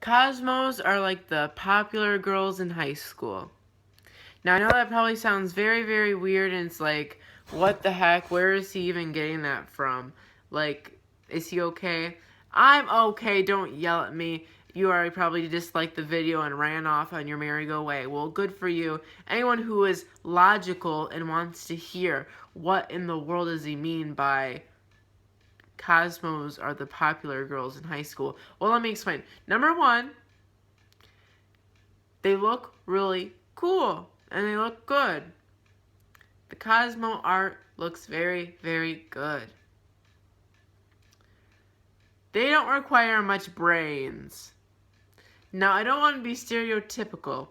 Cosmos are like the popular girls in high school. Now, I know that probably sounds very, very weird, and it's like, what the heck? Where is he even getting that from? Like, is he okay? I'm okay, don't yell at me. You already probably disliked the video and ran off on your merry-go way. Well, good for you. Anyone who is logical and wants to hear what in the world does he mean by Cosmos are the popular girls in high school. Well, let me explain. Number one, they look really cool and they look good. The Cosmo art looks very, very good. They don't require much brains. Now, I don't want to be stereotypical,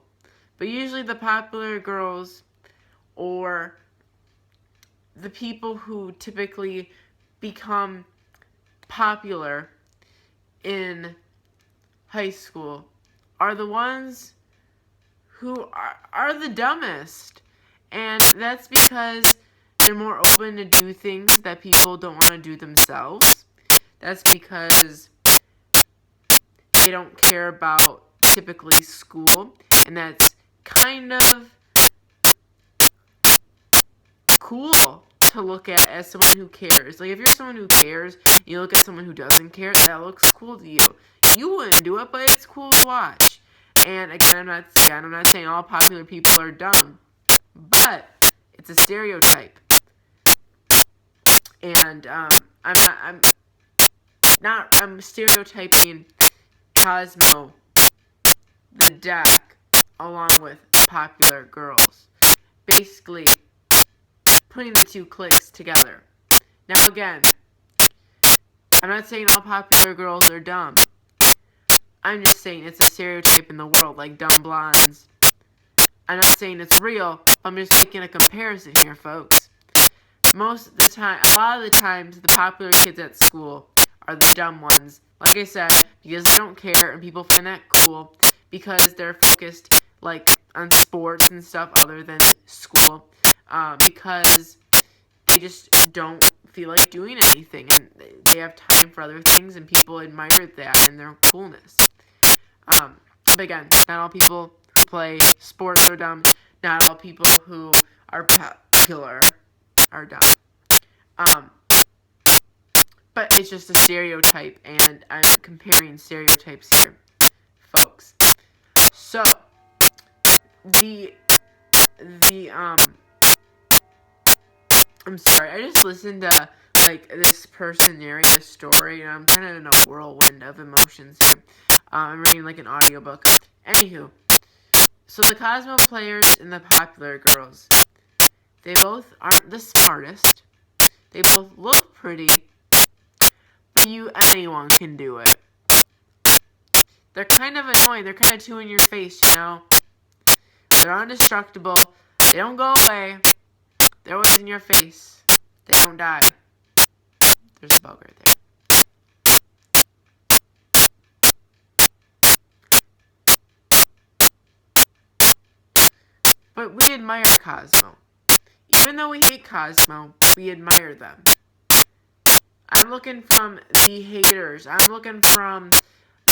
but usually the popular girls or the people who typically become popular in high school are the ones who are the dumbest. And that's because they're more open to do things that people don't want to do themselves. That's because they don't care about typically school. And that's kind of cool to look at as someone who cares. Like, if you're someone who cares, you look at someone who doesn't care, that looks cool to you. You wouldn't do it, but it's cool to watch. And again, I'm not saying all popular people are dumb, but it's a stereotype. And I'm stereotyping Cosmo, the deck, along with popular girls. Basically, putting the two cliques together. Now again, I'm not saying all popular girls are dumb. I'm just saying it's a stereotype in the world, like dumb blondes. I'm not saying it's real, I'm just making a comparison here, folks. Most of the time, a lot of the times, the popular kids at school are the dumb ones. Like I said, because they don't care and people find that cool because they're focused, like, on sports and stuff other than school. Because they just don't feel like doing anything and they have time for other things and people admire that and their coolness. But again, not all people who play sports are dumb. Not all people who are popular are dumb. But it's just a stereotype, and I'm comparing stereotypes here, folks. So, I'm sorry, I just listened to, like, this person narrate a story, and I'm kind of in a whirlwind of emotions here. I'm reading, like, an audiobook. Anywho, so the Cosmo players and the popular girls, they both aren't the smartest. They both look pretty, but anyone can do it. They're kind of annoying. They're kind of too in your face, you know? They're indestructible. They don't go away. They're always in your face. They don't die. There's a bug right there. But we admire Cosmo. Even though we hate Cosmo, we admire them. I'm looking from the haters. I'm looking from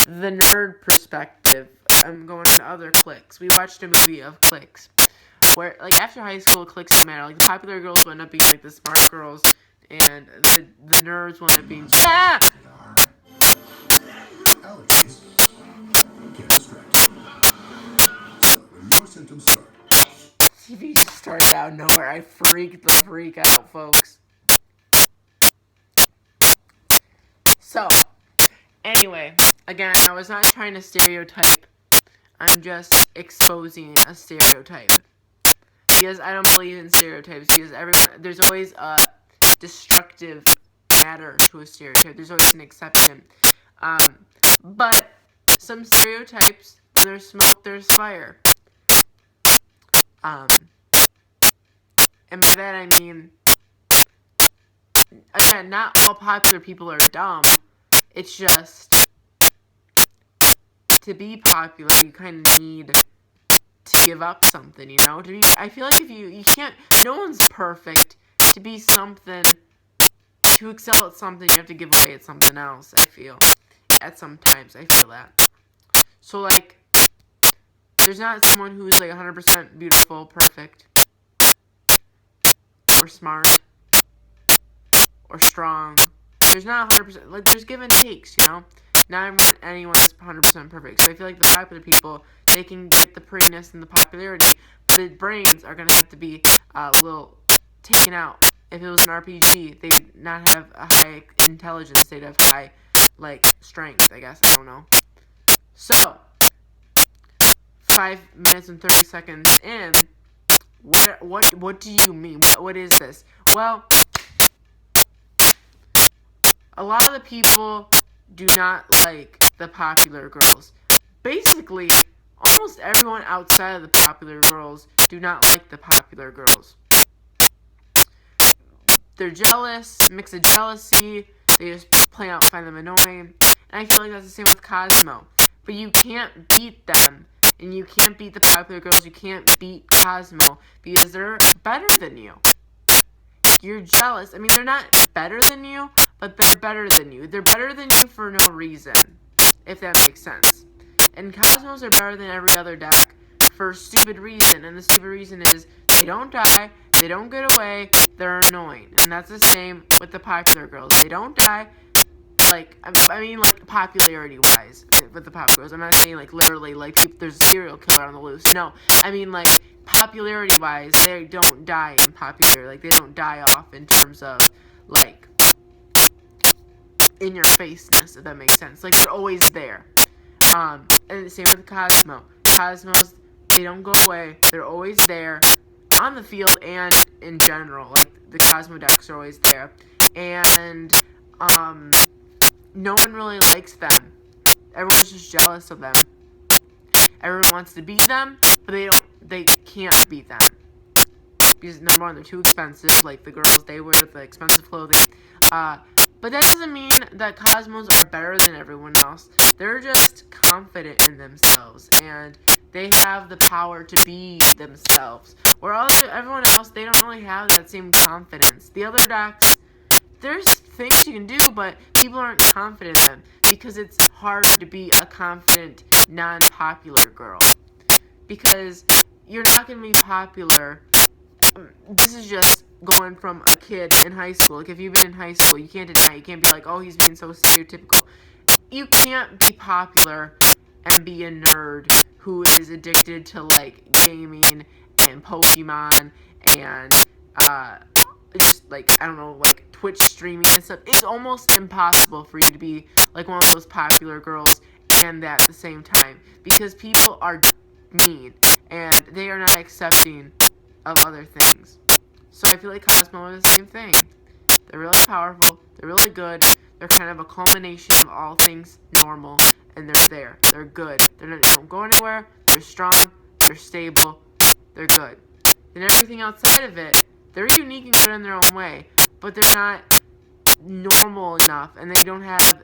the nerd perspective. I'm going to other cliques. We watched a movie of cliques. Where, like, after high school, cliques don't matter. Like, the popular girls will end up being, like, the smart girls. And the nerds will end up being... Yeah! Allergies. Get distracted. So, when your symptoms start... TV just started out of nowhere. I freaked the freak out, folks. So, anyway, again, I was not trying to stereotype. I'm just exposing a stereotype. Because I don't believe in stereotypes. Because there's always a destructive matter to a stereotype. There's always an exception. But some stereotypes, where there's smoke, there's fire. And by that I mean, again, not all popular people are dumb. It's just, to be popular, you kind of need to give up something, you know? I feel like if you can't, no one's perfect. To be something, to excel at something, you have to give away at something else, I feel. Sometimes, I feel that. So, like, there's not someone who's, like, 100% beautiful, perfect, or smart, or strong. There's not 100%, like, there's give and takes, you know? Not anyone's 100% perfect. So I feel like the popular people, they can get the prettiness and the popularity, but the brains are going to have to be a little taken out. If it was an RPG, they'd not have a high intelligence, they'd have high, like, strength, I guess, I don't know. So, 5 minutes and 30 seconds in, what do you mean? What is this? Well, a lot of the people do not like the popular girls. Basically, almost everyone outside of the popular girls do not like the popular girls. They're jealous, mix of jealousy, they just plain out find them annoying. And I feel like that's the same with Kozmo. But you can't beat them, and you can't beat the popular girls, you can't beat Kozmo, because they're better than you. You're jealous. I mean, they're not better than you, but they're better than you. They're better than you for no reason, if that makes sense. And Cosmos are better than every other deck for a stupid reason, and the stupid reason is they don't die, they don't get away, they're annoying. And that's the same with the popular girls. They don't die, like, I mean, like, popularity-wise with the pop girls. I'm not saying, like, literally, like, there's a serial killer on the loose. No, I mean, like, popularity-wise, they don't die in popularity. Like, they don't die off in terms of, like, in-your-faceness, if that makes sense. Like, they're always there. And the same with Kozmo. Cosmos, they don't go away. They're always there on the field and in general. Like, the Cosmo decks are always there. And, no one really likes them. Everyone's just jealous of them. Everyone wants to beat them, but they can't beat them. Because, number one, they're too expensive. Like, the girls, they wear the expensive clothing. But that doesn't mean that Cosmos are better than everyone else. They're just confident in themselves, and they have the power to be themselves. Where everyone else, they don't really have that same confidence. The other decks, there's things you can do, but people aren't confident in them, because it's hard to be a confident, non-popular girl. Because you're not going to be popular. This is just going from a kid in high school. Like, if you've been in high school, you can't deny it. You can't be like, oh, he's being so stereotypical. You can't be popular and be a nerd who is addicted to, like, gaming and Pokemon and, just, like, I don't know, like, Twitch streaming and stuff. It's almost impossible for you to be, like, one of those popular girls and that at the same time. Because people are mean, and they are not accepting of other things. So I feel like Cosmo are the same thing. They're really powerful, they're really good, they're kind of a culmination of all things normal, and they're there. They're good. They don't go anywhere, they're strong, they're stable, they're good. And everything outside of it, they're unique and good in their own way, but they're not normal enough, and they don't have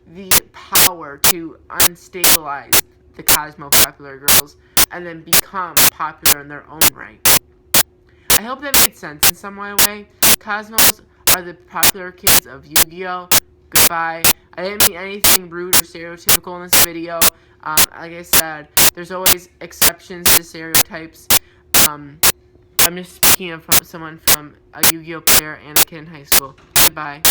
the power to unstabilize the Cosmo popular girls and then become popular in their own right. I hope that made sense in some way. Cosmos are the popular kids of Yu-Gi-Oh! Goodbye. I didn't mean anything rude or stereotypical in this video. Like I said, there's always exceptions to stereotypes. I'm just speaking of someone from a Yu-Gi-Oh! Player and a kid in high school. Goodbye.